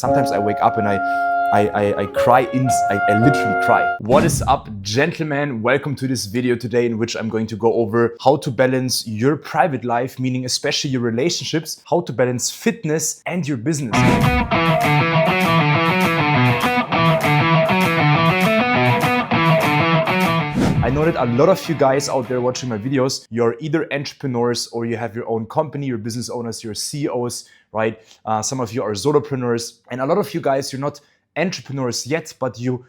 Sometimes I wake up and I cry, I literally cry. What is up, gentlemen? Welcome to this video today in which I'm going to go over how to balance your private life, meaning especially your relationships, how to balance fitness and your business. I know that a lot of you guys out there watching my videos, you're either entrepreneurs or you have your own company, you're business owners, you're CEOs, right? Some of you are solopreneurs, and a lot of you guys, you're not entrepreneurs yet, but you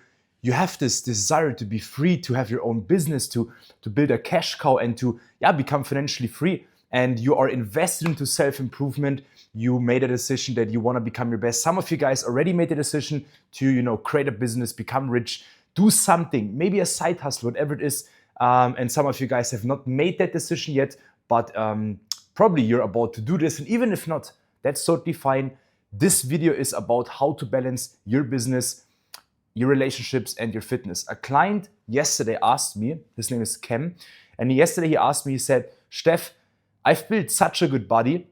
have this desire to be free, to have your own business, to build a cash cow and to become financially free. And you are invested into self-improvement. You made a decision that you want to become your best. Some of you guys already made the decision to, create a business, become rich, do something, maybe a side hustle, whatever it is. And some of you guys have not made that decision yet, but probably you're about to do this. And even if not, that's totally fine. This video is about how to balance your business, your relationships, and your fitness. A client yesterday asked me, his name is Kem, and yesterday he asked me, he said, Steph, I've built such a good body,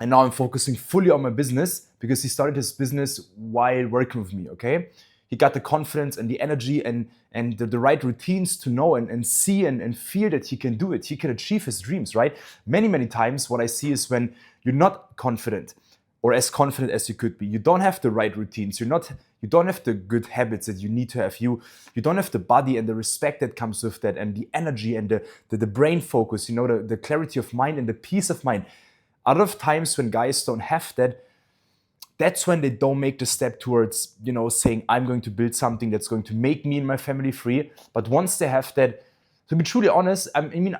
and now I'm focusing fully on my business because he started his business while working with me, okay? He got the confidence and the energy and the right routines to know and see and feel that he can do it. He can achieve his dreams, right? Many times what I see is when you're not confident or as confident as you could be, you don't have the right routines, you don't have the good habits that you need to have, you don't have the body and the respect that comes with that and the energy and the brain focus, the clarity of mind and the peace of mind. A lot of times when guys don't have that, that's when they don't make the step towards, saying, I'm going to build something that's going to make me and my family free. But once they have that, to be truly honest, I mean,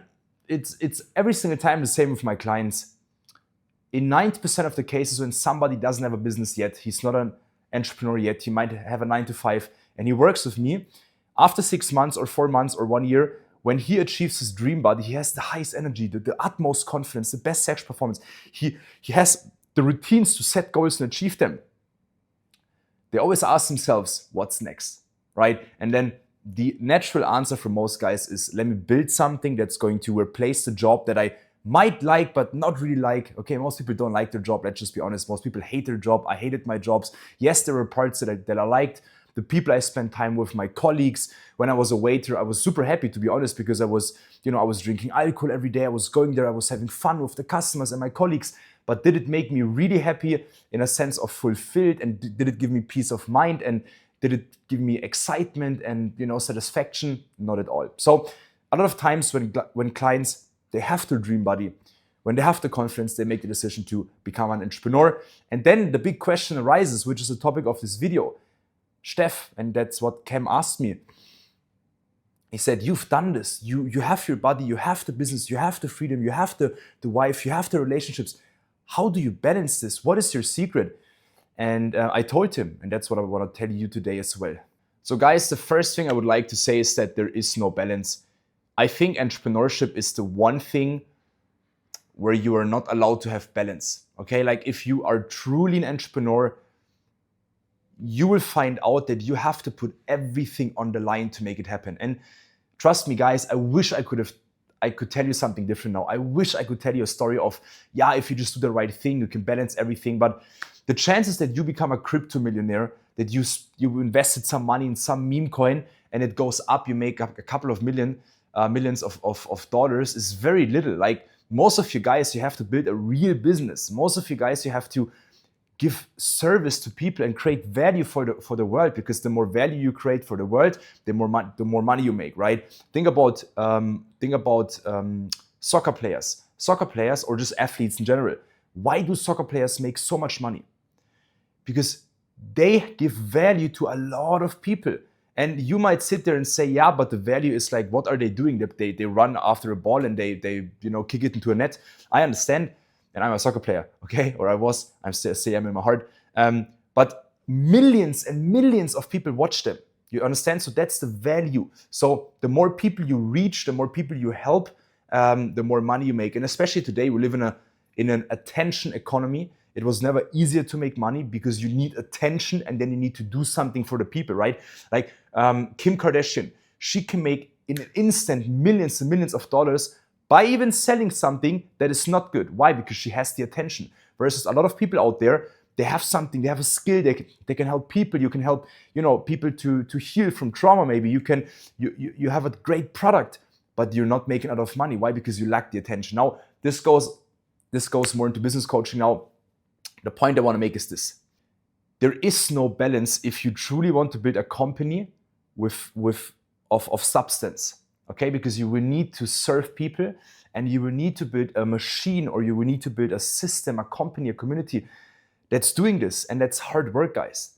it's every single time the same with my clients. In 90% of the cases when somebody doesn't have a business yet, he's not an entrepreneur yet, he might have a 9-to-5 and he works with me. After 6 months or 4 months or 1 year, when he achieves his dream body, he has the highest energy, the utmost confidence, the best sexual performance. He has the routines to set goals and achieve them. They always ask themselves, what's next, right? And then the natural answer for most guys is, let me build something that's going to replace the job that I might like, but not really like. Okay, most people don't like their job, let's just be honest. Most people hate their job. I hated my jobs. Yes, there were parts that I liked. The people I spent time with, my colleagues. When I was a waiter, I was super happy, to be honest, because I was drinking alcohol every day. I was going there, I was having fun with the customers and my colleagues. But did it make me really happy in a sense of fulfilled, and did it give me peace of mind, and did it give me excitement and satisfaction? Not at all. So a lot of times when clients, they have their dream body, when they have the confidence, they make the decision to become an entrepreneur. And then the big question arises, which is the topic of this video. Steph, and that's what Cam asked me. He said, you've done this. You have your body, you have the business, you have the freedom, you have the wife, you have the relationships. How do you balance this? What is your secret? And I told him, and that's what I want to tell you today as well. So guys, the first thing I would like to say is that there is no balance. I think entrepreneurship is the one thing where you are not allowed to have balance. Okay, like if you are truly an entrepreneur, you will find out that you have to put everything on the line to make it happen. And trust me, guys, I wish I could tell you something different now. I wish I could tell you a story of, if you just do the right thing, you can balance everything. But the chances that you become a crypto millionaire, that you invested some money in some meme coin and it goes up, you make up a couple of millions of dollars is very little. Like most of you guys, you have to build a real business. Most of you guys, you have to give service to people and create value for the world, because the more value you create for the world, the more money you make, right? Think about soccer players or just athletes in general. Why do soccer players make so much money? Because they give value to a lot of people. And you might sit there and say, but the value is like, what are they doing? They run after a ball and they kick it into a net. I understand. And I'm a soccer player, okay? Or I'm still am in my heart. But millions and millions of people watch them. You understand? So that's the value. So the more people you reach, the more people you help, the more money you make. And especially today, we live in an attention economy. It was never easier to make money because you need attention and then you need to do something for the people, right? Like Kim Kardashian, she can make in an instant millions and millions of dollars by even selling something that is not good. Why? Because she has the attention. Versus a lot of people out there, they have something, they have a skill, they can help people, you can help, people to heal from trauma maybe, you have a great product, but you're not making a lot of money. Why? Because you lack the attention. Now, this goes more into business coaching. Now, the point I want to make is this. There is no balance if you truly want to build a company of substance, okay? Because you will need to serve people, and you will need to build a machine, or you will need to build a system, a company, a community that's doing this, and that's hard work, guys.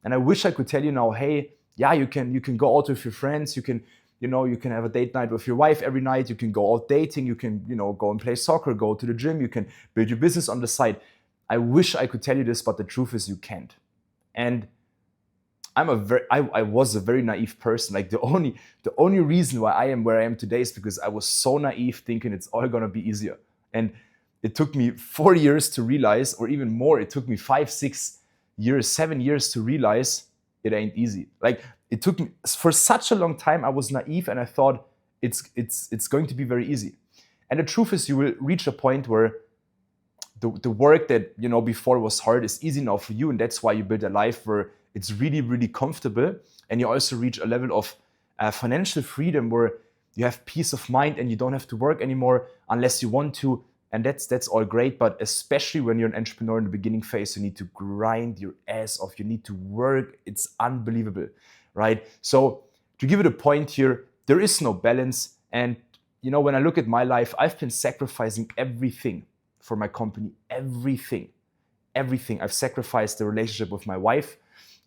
And I wish I could tell you now, hey, yeah, you can go out with your friends, you can have a date night with your wife every night, you can go out dating, you can go and play soccer, go to the gym, you can build your business on the side. I wish I could tell you this, but the truth is you can't. And I was a very naive person. Like the only reason why I am where I am today is because I was so naive, thinking it's all gonna be easier. And it took me 4 years to realize, or even more, it took me 5, 6 years, 7 years to realize it ain't easy. Like it took me for such a long time. I was naive and I thought it's going to be very easy. And the truth is, you will reach a point where the work that before was hard is easy now for you, and that's why you build a life where it's really, really comfortable, and you also reach a level of financial freedom where you have peace of mind and you don't have to work anymore unless you want to, and that's all great. But especially when you're an entrepreneur in the beginning phase, you need to grind your ass off. You need to work. It's unbelievable, right? So to give it a point here, there is no balance, and when I look at my life, I've been sacrificing everything for my company, everything. I've sacrificed the relationship with my wife.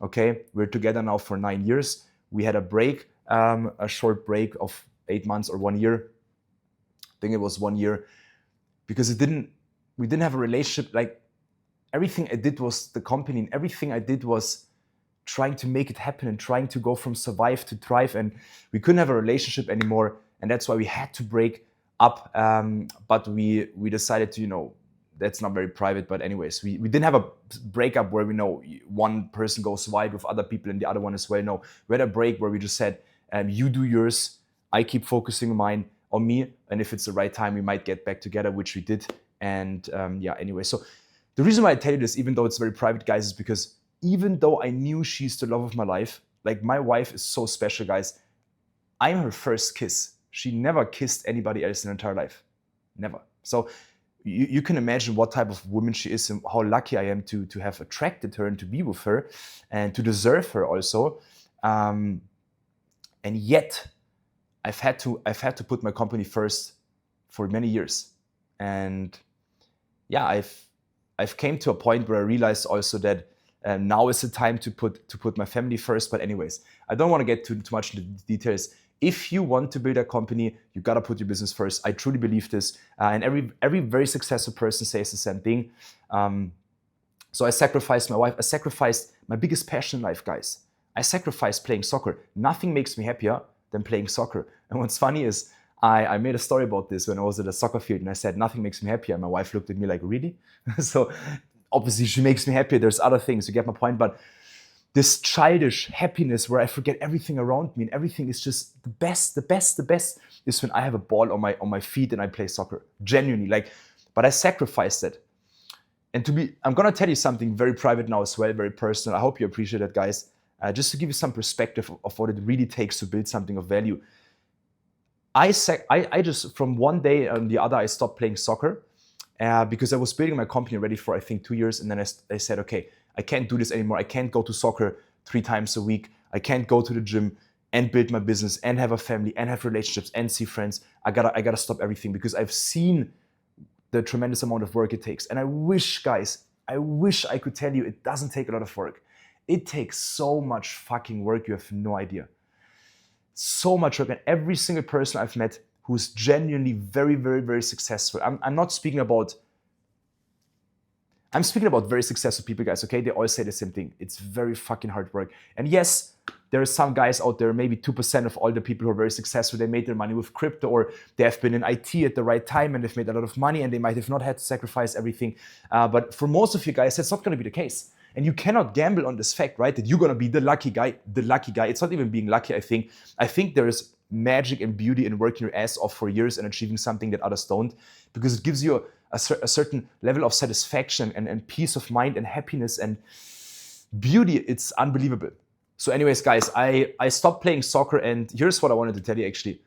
Okay, we're together now for 9 years. We had a break, a short break of 8 months or 1 year. I think it was 1 year, because we didn't have a relationship. Like everything I did was the company, and everything I did was trying to make it happen and trying to go from survive to thrive, and we couldn't have a relationship anymore, and that's why we had to break up, but we decided to, that's not very private, but anyways, we didn't have a breakup where one person goes wide with other people and the other one as well. No, we had a break where we just said, you do yours, I keep focusing on me, and if it's the right time, we might get back together, which we did. And anyway, so the reason why I tell you this, even though it's very private, guys, is because even though I knew she's the love of my life, like my wife is so special, guys. I'm her first kiss. She never kissed anybody else in her entire life. Never. So you can imagine what type of woman she is and how lucky I am to have attracted her and to be with her and to deserve her also. And yet I've had to put my company first for many years. And yeah, I've came to a point where I realized also that now is the time to put my family first. But anyways, I don't want to get too much into the details. If you want to build a company, you gotta put your business first. I truly believe this, and every very successful person says the same thing. So I sacrificed my wife. I sacrificed my biggest passion in life, guys. I sacrificed playing soccer. Nothing makes me happier than playing soccer. And what's funny is I made a story about this when I was at a soccer field, and I said nothing makes me happier. And my wife looked at me like, really? So obviously she makes me happier. There's other things. You get my point, but this childish happiness where I forget everything around me and everything is just the best is when I have a ball on my feet and I play soccer. Genuinely, but I sacrificed it. And I'm gonna tell you something very private now as well, very personal. I hope you appreciate that, guys. Just to give you some perspective of what it really takes to build something of value. I just, from one day on the other, I stopped playing soccer because I was building my company already for, I think, 2 years. And then I said, okay, I can't do this anymore. I can't go to soccer 3 times a week. I can't go to the gym and build my business and have a family and have relationships and see friends. I gotta stop everything because I've seen the tremendous amount of work it takes. And I wish, guys, I could tell you it doesn't take a lot of work. It takes so much fucking work, you have no idea. So much work. And every single person I've met who's genuinely very, very, very successful. I'm speaking about very successful people, guys, okay? They all say the same thing. It's very fucking hard work. And yes, there are some guys out there, maybe 2% of all the people who are very successful, they made their money with crypto, or they have been in IT at the right time and they've made a lot of money and they might have not had to sacrifice everything. But for most of you guys, that's not gonna be the case. And you cannot gamble on this fact, right? That you're gonna be the lucky guy. It's not even being lucky, I think. I think there is magic and beauty in working your ass off for years and achieving something that others don't, because it gives you a certain level of satisfaction and peace of mind and happiness and beauty. It's unbelievable. So anyways, guys, I stopped playing soccer, and here's what I wanted to tell you actually.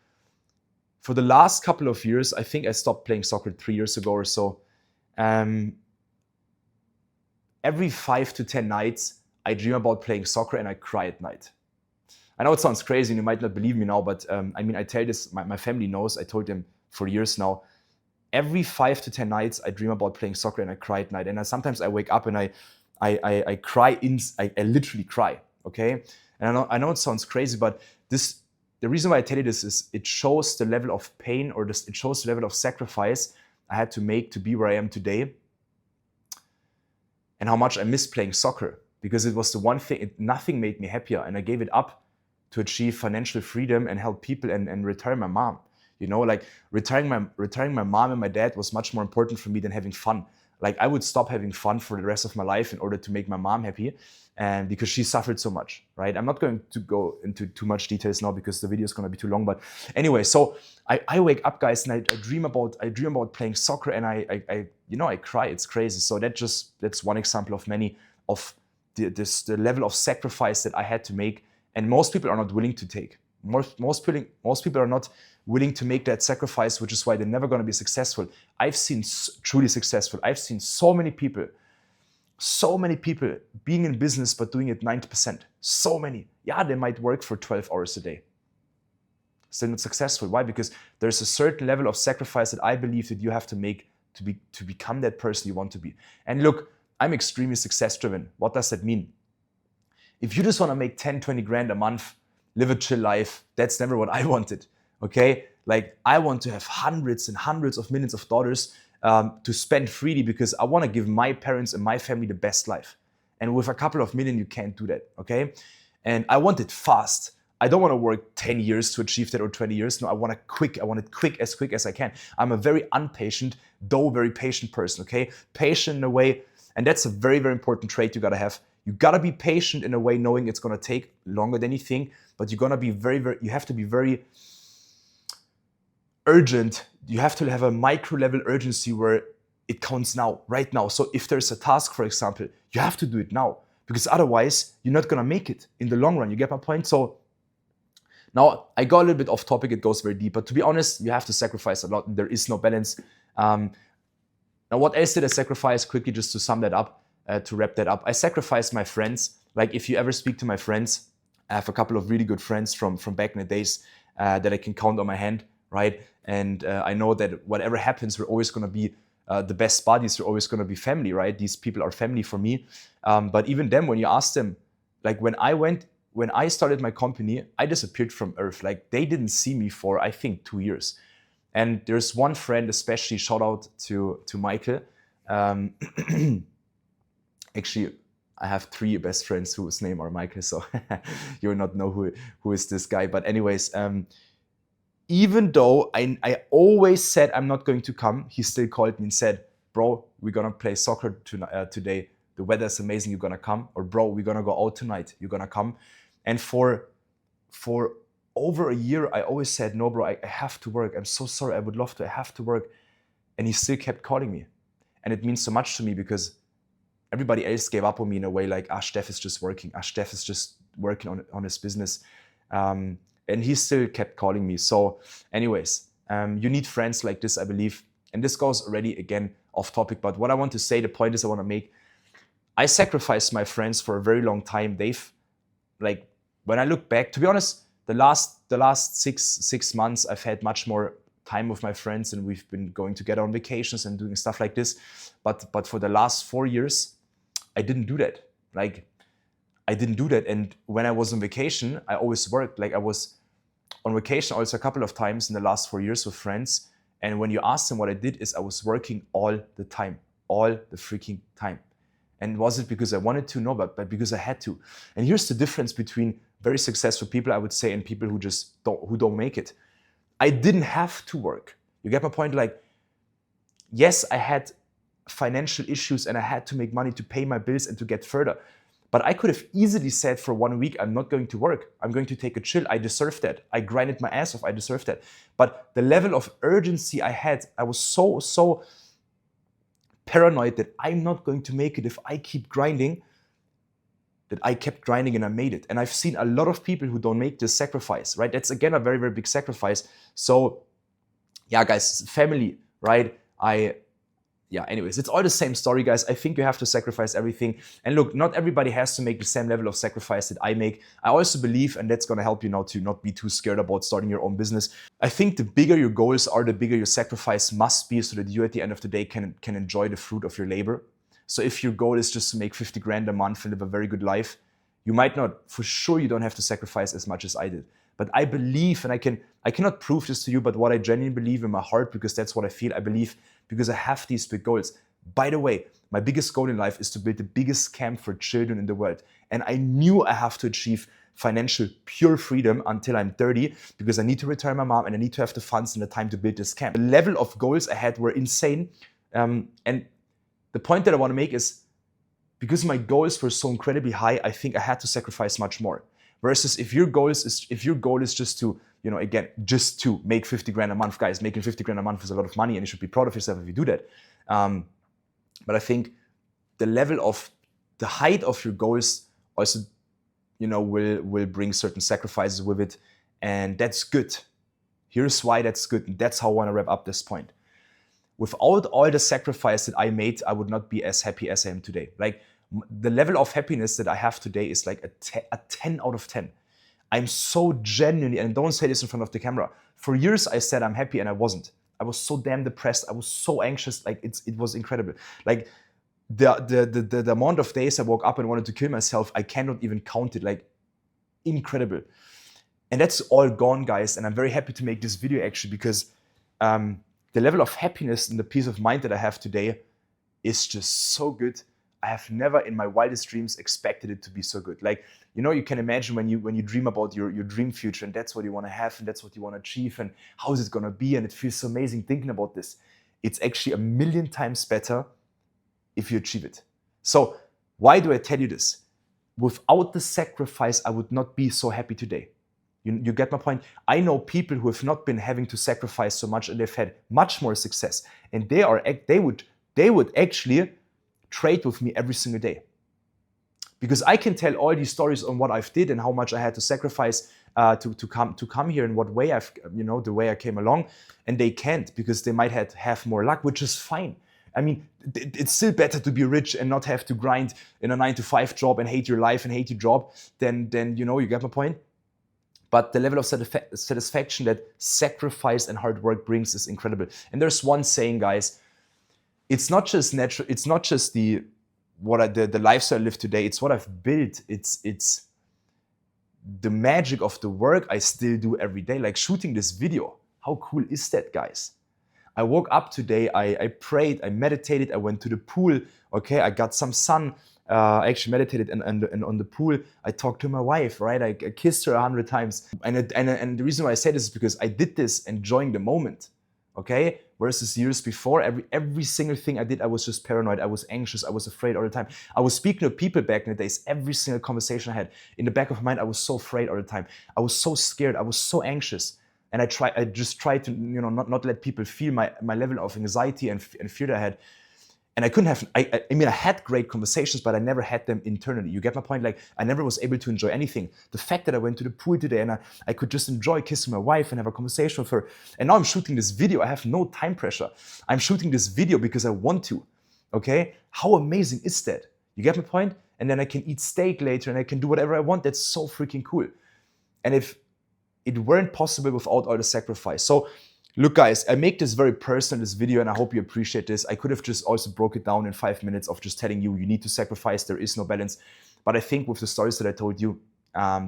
For the last couple of years, I think I stopped playing soccer 3 years ago or so. Every 5 to 10 nights, I dream about playing soccer and I cry at night. I know it sounds crazy and you might not believe me now, but I mean, I tell this, my family knows, I told them for years now. Every 5 to 10 nights, I dream about playing soccer and I cry at night. And sometimes I wake up and I cry, I literally cry, okay? And I know it sounds crazy, but the reason why I tell you this is it shows the level of pain, or it shows the level of sacrifice I had to make to be where I am today, and how much I miss playing soccer, because it was the one thing, nothing made me happier, and I gave it up to achieve financial freedom and help people and retire my mom. You know, like retiring my mom and my dad was much more important for me than having fun. Like I would stop having fun for the rest of my life in order to make my mom happy, and because she suffered so much, right? I'm not going to go into too much details now because the video is going to be too long. But anyway, so I wake up, guys, and I dream about playing soccer, and I cry. It's crazy. So that's one example of many of the level of sacrifice that I had to make, and most people are not willing to take. Most people are not willing to make that sacrifice, which is why they're never going to be successful. I've seen truly successful. I've seen so many people being in business but doing it 90%. So many. Yeah, they might work for 12 hours a day. Still not successful. Why? Because there's a certain level of sacrifice that I believe that you have to make to become that person you want to be. And look, I'm extremely success driven. What does that mean? If you just want to make 10, 20 grand a month, live a chill life, that's never what I wanted. Okay, like I want to have hundreds and hundreds of millions of dollars to spend freely, because I want to give my parents and my family the best life. And with a couple of million, you can't do that. Okay, and I want it fast. I don't want to work 10 years to achieve that, or 20 years. No, I want it quick as I can. I'm a very impatient, though very patient person. Okay, patient in a way, and that's a very, very important trait you gotta have. You gotta be patient in a way, knowing it's gonna take longer than you think, but you're gonna be you have to be very urgent. You have to have a micro level urgency where it counts now, right now. So if there's a task, for example, you have to do it now, because otherwise you're not gonna make it in the long run. You get my point? So now I got a little bit off topic, it goes very deep, but to be honest, you have to sacrifice a lot and there is no balance. Now what else did I sacrifice? Quickly, just to sum that up, to wrap that up, I sacrificed my friends. Like if you ever speak to my friends, I have a couple of really good friends from back in the days that I can count on my hand, right? And I know that whatever happens, we're always going to be the best buddies. We're always going to be family, right? These people are family for me. But even them, when you ask them, like when I started my company, I disappeared from Earth. Like they didn't see me for, I think, 2 years. And there's one friend, especially, shout out to Michael. Actually, I have 3 best friends whose name are Michael, so you will not know who is this guy. But anyways, even though I always said I'm not going to come, he still called me and said, bro, we're gonna play soccer today. The weather's amazing, you're gonna come. Or bro, we're gonna go out tonight, you're gonna come. And for over a year, I always said, no, bro, I have to work. I'm so sorry, I would love to, I have to work. And he still kept calling me. And it means so much to me, because everybody else gave up on me in a way, like, Steph is just working. Steph is just working on his business. And he still kept calling me. So anyways, you need friends like this, I believe. And this goes already, again, off topic. But what I want to say, the point is I want to make, I sacrificed my friends for a very long time. Like, when I look back, to be honest, the last six months, I've had much more time with my friends, and we've been going together on vacations and doing stuff like this. But for the last 4 years, I didn't do that. Like, I didn't do that. And when I was on vacation, I always worked. Like, I was on vacation also a couple of times in the last 4 years with friends. And when you ask them what I did, is I was working all the time, all the freaking time. And was it because I wanted to? No, but because I had to. And here's the difference between very successful people, I would say, and people who just don't make it. I didn't have to work. You get my point? Like, yes, I had financial issues and I had to make money to pay my bills and to get further. But I could have easily said for 1 week, I'm not going to work. I'm going to take a chill. I deserve that. I grinded my ass off. I deserve that. But the level of urgency I had, I was so paranoid that I'm not going to make it if I keep grinding, that I kept grinding and I made it. And I've seen a lot of people who don't make this sacrifice, right? That's again a very, very big sacrifice. So yeah, guys, family, right? Anyways, it's all the same story, guys. I think you have to sacrifice everything. And look, not everybody has to make the same level of sacrifice that I make. I also believe, and that's going to help you now to not be too scared about starting your own business. I think the bigger your goals are, the bigger your sacrifice must be, so that you at the end of the day can enjoy the fruit of your labor. So if your goal is just to make 50 grand a month and live a very good life, you might not, for sure you don't have to sacrifice as much as I did. But I believe, and I cannot prove this to you, but what I genuinely believe in my heart, because that's what I feel, I believe, because I have these big goals. By the way, my biggest goal in life is to build the biggest camp for children in the world. And I knew I have to achieve financial pure freedom until I'm 30, because I need to retire my mom and I need to have the funds and the time to build this camp. The level of goals I had were insane. And the point that I want to make is, because my goals were so incredibly high, I think I had to sacrifice much more. Versus if your goal is just to, just to make 50 grand a month, guys, making 50 grand a month is a lot of money and you should be proud of yourself if you do that. But I think the height of your goals also, will bring certain sacrifices with it. And that's good. Here's why that's good. And that's how I want to wrap up this point. Without all the sacrifice that I made, I would not be as happy as I am today. Like, the level of happiness that I have today is like a 10 out of 10. I'm so genuinely, and don't say this in front of the camera, for years I said I'm happy and I wasn't. I was so damn depressed. I was so anxious. Like, it was incredible. Like, the amount of days I woke up and wanted to kill myself, I cannot even count it. Like, incredible. And that's all gone, guys. And I'm very happy to make this video actually, because the level of happiness and the peace of mind that I have today is just so good. I have never in my wildest dreams expected it to be so good. Like, you can imagine when you dream about your dream future, and that's what you want to have and that's what you want to achieve and how is it going to be, and it feels so amazing thinking about this. It's actually a million times better if you achieve it. So why do I tell you this? Without the sacrifice, I would not be so happy today. You get my point? I know people who have not been having to sacrifice so much and they've had much more success, and they would actually trade with me every single day, because I can tell all these stories on what I've did and how much I had to sacrifice to come here, and what way I've the way I came along, and they can't, because they might have more luck, which is fine. I mean, it's still better to be rich and not have to grind in a 9-to-5 job and hate your life and hate your job than you get my point. But the level of satisfaction that sacrifice and hard work brings is incredible. And there's one saying, guys. It's not just natural. It's not just the lifestyle I live today. It's what I've built. It's the magic of the work I still do every day. Like shooting this video. How cool is that, guys? I woke up today. I prayed. I meditated. I went to the pool. Okay, I got some sun. I actually meditated and on the pool. I talked to my wife. Right, I kissed her 100 times. And the reason why I say this is because I did this enjoying the moment. Okay, versus years before, every single thing I did, I was just paranoid, I was anxious, I was afraid all the time. I was speaking to people back in the days, every single conversation I had, in the back of my mind, I was so afraid all the time. I was so scared, I was so anxious. And I just tried to, not let people feel my level of anxiety and fear that I had. And I couldn't have, I had great conversations, but I never had them internally. You get my point? Like, I never was able to enjoy anything. The fact that I went to the pool today and I could just enjoy kissing my wife and have a conversation with her. And now I'm shooting this video. I have no time pressure. I'm shooting this video because I want to. Okay? How amazing is that? You get my point? And then I can eat steak later and I can do whatever I want. That's so freaking cool. And if it weren't possible without all the sacrifice. So, look, guys, I make this very personal, this video, and I hope you appreciate this. I could have just also broke it down in 5 minutes of just telling you need to sacrifice, there is no balance. But I think with the stories that I told you,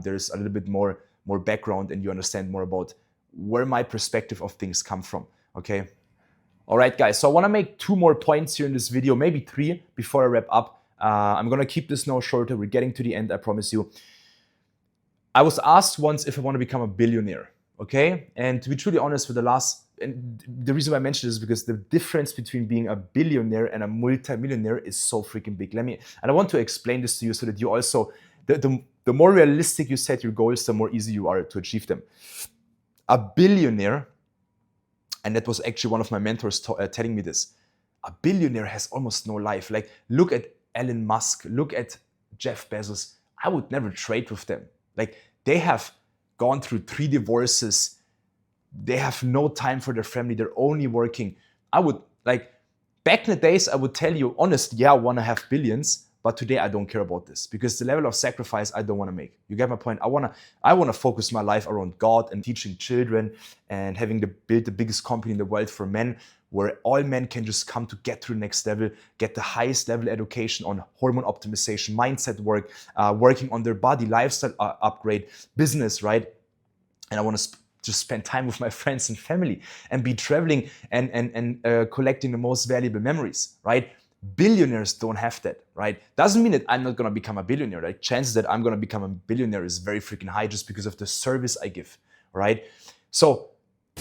there's a little bit more background and you understand more about where my perspective of things come from, okay? All right, guys, so I want to make 2 more points here in this video, maybe 3 before I wrap up. I'm going to keep this now shorter. We're getting to the end, I promise you. I was asked once if I want to become a billionaire. Okay, and to be truly honest, and the reason why I mentioned this is because the difference between being a billionaire and a multi-millionaire is so freaking big. And I want to explain this to you so that you also, the more realistic you set your goals, the more easy you are to achieve them. A billionaire, and that was actually one of my mentors telling me this, A billionaire has almost no life. Like, look at Elon Musk, look at Jeff Bezos. I would never trade with them. Like, they have gone through 3 divorces. They have no time for their family. They're only working. I would, like, back in the days, I would tell you, honest, yeah, I want to have billions, but today I don't care about this because the level of sacrifice I don't want to make. You get my point? I want to focus my life around God and teaching children and having build the biggest company in the world for men, where all men can just come to get to the next level, get the highest level education on hormone optimization, mindset work, working on their body, lifestyle upgrade, business, right? And I want to just spend time with my friends and family and be traveling and collecting the most valuable memories, right? Billionaires don't have that, right? Doesn't mean that I'm not going to become a billionaire, right? Chances that I'm going to become a billionaire is very freaking high just because of the service I give, right? So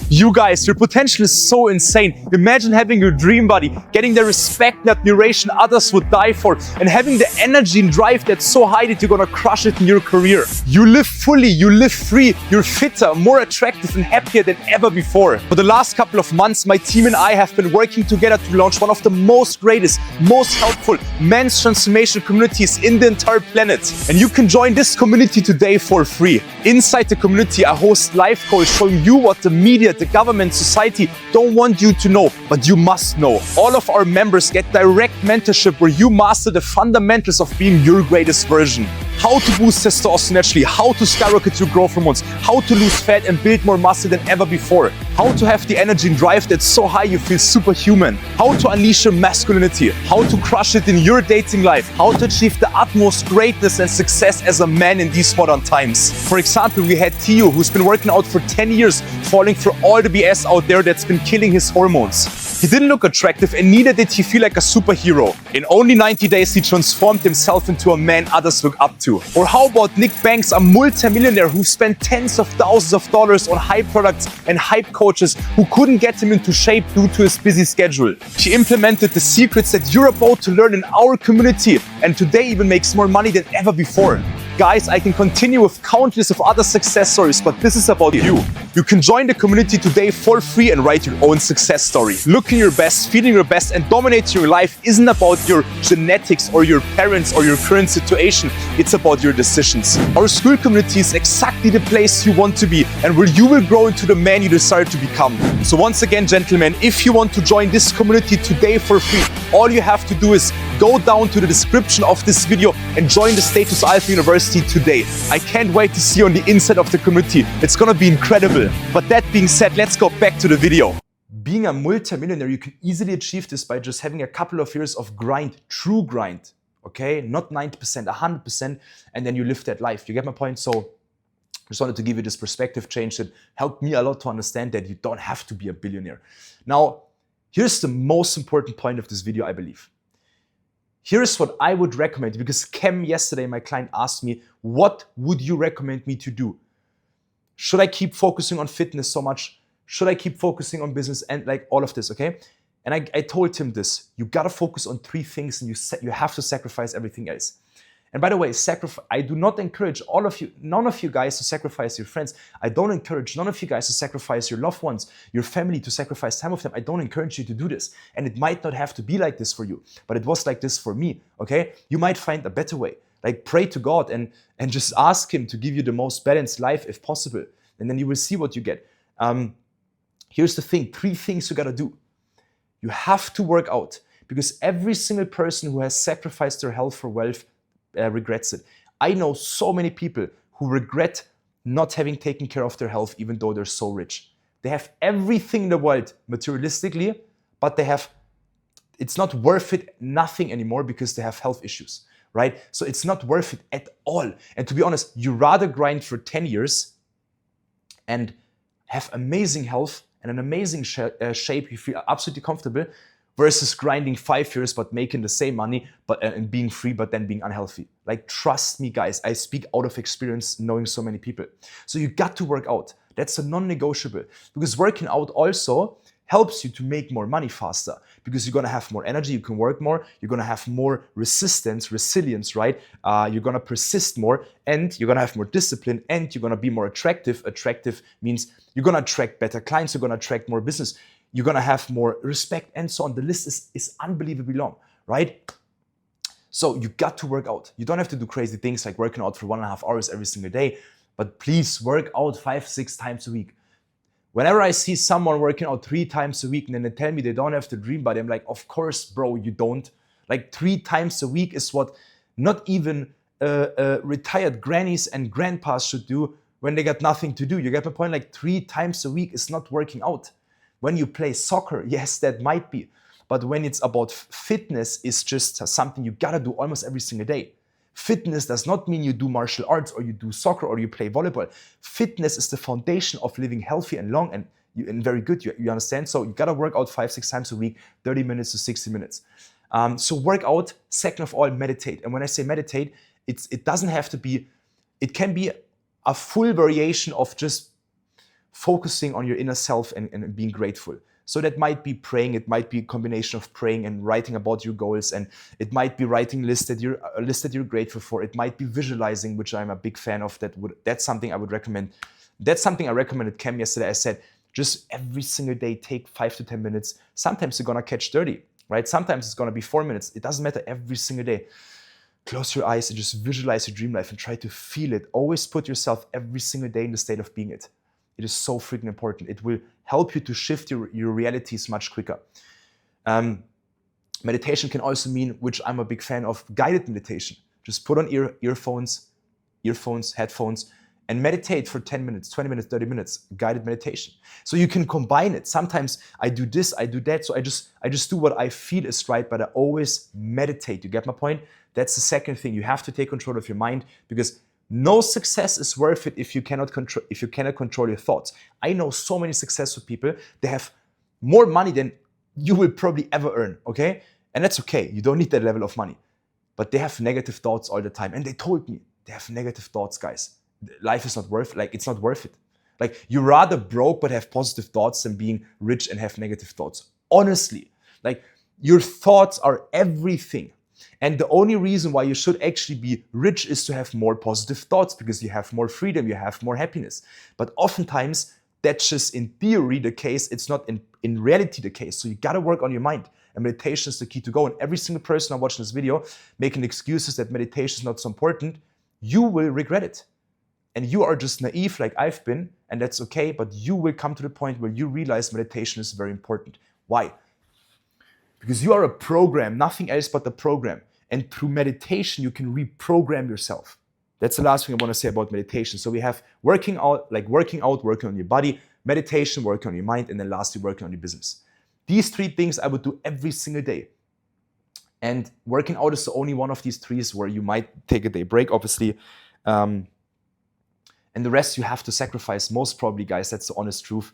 you guys, your potential is so insane. Imagine having your dream body, getting the respect and admiration others would die for, and having the energy and drive that's so high that you're gonna crush it in your career. You live fully, you live free, you're fitter, more attractive and happier than ever before. For the last couple of months, my team and I have been working together to launch one of the most greatest, most helpful men's transformation communities in the entire planet. And you can join this community today for free. Inside the community, I host live calls showing you what the media, the government, society don't want you to know, but you must know. All of our members get direct mentorship where you master the fundamentals of being your greatest version. How to boost testosterone naturally, how to skyrocket your growth hormones, how to lose fat and build more muscle than ever before, how to have the energy and drive that's so high you feel superhuman, how to unleash your masculinity, how to crush it in your dating life, how to achieve the utmost greatness and success as a man in these modern times. For example, we had Tio, who's been working out for 10 years, falling for all the BS out there that's been killing his hormones. He didn't look attractive and neither did he feel like a superhero. In only 90 days, he transformed himself into a man others look up to. Or how about Nick Banks, a multi-millionaire who spent tens of thousands of dollars on hype products and hype coaches who couldn't get him into shape due to his busy schedule. He implemented the secrets that you're about to learn in our community and today even makes more money than ever before. Guys, I can continue with countless of other success stories, but this is about you. You can join the community today for free and write your own success story. Looking your best, feeling your best, and dominating your life isn't about your genetics or your parents or your current situation. It's about your decisions. Our Skool community is exactly the place you want to be and where you will grow into the man you desire to become. So once again, gentlemen, if you want to join this community today for free, all you have to do is go down to the description of this video and join the Status Alpha University today. I can't wait to see you on the inside of the community. It's gonna be incredible. But that being said, let's go back to the video. Being a multimillionaire, you can easily achieve this by just having a couple of years of grind, true grind, okay? Not 90%, 100%, and then you live that life. You get my point? So I just wanted to give you this perspective change that helped me a lot to understand that you don't have to be a billionaire. Now, here's the most important point of this video, I believe. Here's what I would recommend, because Kem yesterday, my client, asked me, what would you recommend me to do? Should I keep focusing on fitness so much? Should I keep focusing on business and like all of this, okay? And I told him this, you gotta focus on 3 things and you have to sacrifice everything else. And by the way, I do not encourage none of you guys to sacrifice your friends. I don't encourage none of you guys to sacrifice your loved ones, your family, to sacrifice time with them. I don't encourage you to do this. And it might not have to be like this for you, but it was like this for me, okay? You might find a better way. Like pray to God and just ask Him to give you the most balanced life if possible. And then you will see what you get. Here's the thing, 3 things you gotta do. You have to work out, because every single person who has sacrificed their health for wealth regrets it. I know so many people who regret not having taken care of their health even though they're so rich. They have everything in the world materialistically, but it's not worth it, nothing anymore, because they have health issues, right? So it's not worth it at all. And to be honest, you rather grind for 10 years and have amazing health and an amazing shape, you feel absolutely comfortable, versus grinding 5 years but making the same money and being free but then being unhealthy. Like, trust me guys, I speak out of experience knowing so many people. So you got to work out. That's a non-negotiable, because working out also helps you to make more money faster because you're gonna have more energy, you can work more, you're gonna have more resilience, right? You're gonna persist more, and you're gonna have more discipline, and you're gonna be more attractive. Attractive means you're gonna attract better clients, you're gonna attract more business, you're gonna have more respect, and so on. The list is unbelievably long, right? So you got to work out. You don't have to do crazy things like working out for 1.5 hours every single day, but please work out 5-6 times a week. Whenever I see someone working out 3 times a week and then they tell me they don't have the dream body, I'm like, of course, bro, you don't. Like 3 times a week is what not even retired grannies and grandpas should do when they got nothing to do. You get my point? Like 3 times a week is not working out. When you play soccer, yes, that might be. But when it's about fitness, it's just something you gotta do almost every single day. Fitness does not mean you do martial arts or you do soccer or you play volleyball. Fitness is the foundation of living healthy and long and very good, you understand? So you gotta work out 5-6 times a week, 30 minutes to 60 minutes. So work out, second of all, meditate. And when I say meditate, it doesn't have to be, it can be a full variation of just focusing on your inner self and being grateful. So that might be praying, it might be a combination of praying and writing about your goals, and it might be writing a list that you're grateful for. It might be visualizing, which I'm a big fan of. That's something I would recommend. That's something I recommended Cam yesterday. I said, just every single day, take 5 to 10 minutes. Sometimes you're gonna catch 30, right? Sometimes it's gonna be 4 minutes. It doesn't matter, every single day. Close your eyes and just visualize your dream life and try to feel it. Always put yourself every single day in the state of being it. It is so freaking important. It will help you to shift your realities much quicker. Meditation can also mean, which I'm a big fan of, guided meditation. Just put on earphones, headphones, and meditate for 10 minutes, 20 minutes, 30 minutes, guided meditation. So you can combine it. Sometimes I do this, I do that. So I just do what I feel is right, but I always meditate. You get my point? That's the second thing. You have to take control of your mind, because no success is worth it if you cannot control your thoughts. I know so many successful people, they have more money than you will probably ever earn, okay? And that's okay, you don't need that level of money. But they have negative thoughts all the time. And they told me, they have negative thoughts, guys. Life is not worth, it's not worth it. Like, you're rather broke but have positive thoughts than being rich and have negative thoughts. Honestly, like, your thoughts are everything. And the only reason why you should actually be rich is to have more positive thoughts, because you have more freedom, you have more happiness. But oftentimes, that's just in theory the case, it's not in reality the case. So you gotta work on your mind. And meditation is the key to go. And every single person I'm watching this video making excuses that meditation is not so important, you will regret it. And you are just naive like I've been, and that's okay, but you will come to the point where you realize meditation is very important. Why? Because you are a program, nothing else but the program. And through meditation, you can reprogram yourself. That's the last thing I want to say about meditation. So we have working out, working on your body, meditation, working on your mind, and then lastly, working on your business. These 3 things I would do every single day. And working out is the only one of these 3s where you might take a day break, obviously. And the rest you have to sacrifice, most probably, guys, that's the honest truth,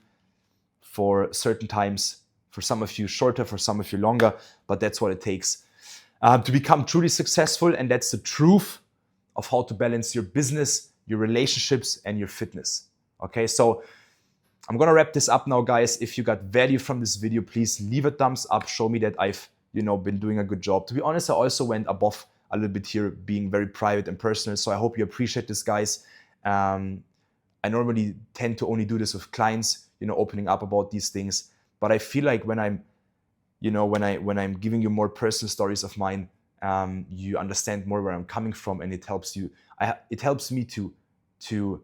for certain times. For some of you shorter, for some of you longer, but that's what it takes to become truly successful. And that's the truth of how to balance your business, your relationships, and your fitness. Okay, so I'm gonna wrap this up now, guys. If you got value from this video, please leave a thumbs up. Show me that I've been doing a good job. To be honest, I also went above a little bit here, being very private and personal. So I hope you appreciate this, guys. I normally tend to only do this with clients, opening up about these things. But I feel like when I'm giving you more personal stories of mine, you understand more where I'm coming from, and it helps you. It helps me to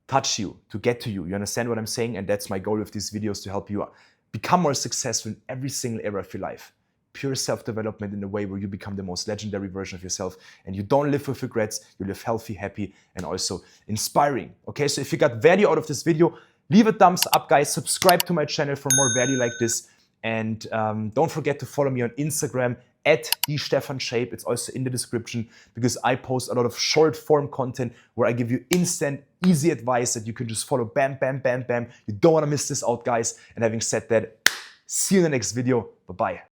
touch you, to get to you. You understand what I'm saying? And that's my goal with these videos, to help you become more successful in every single area of your life. Pure self-development in a way where you become the most legendary version of yourself, and you don't live with regrets. You live healthy, happy, and also inspiring. Okay, so if you got value out of this video, leave a thumbs up, guys. Subscribe to my channel for more value like this. And don't forget to follow me on Instagram @TheStefanShape. It's also in the description, because I post a lot of short form content where I give you instant, easy advice that you can just follow. Bam, bam, bam, bam. You don't want to miss this out, guys. And having said that, see you in the next video. Bye-bye.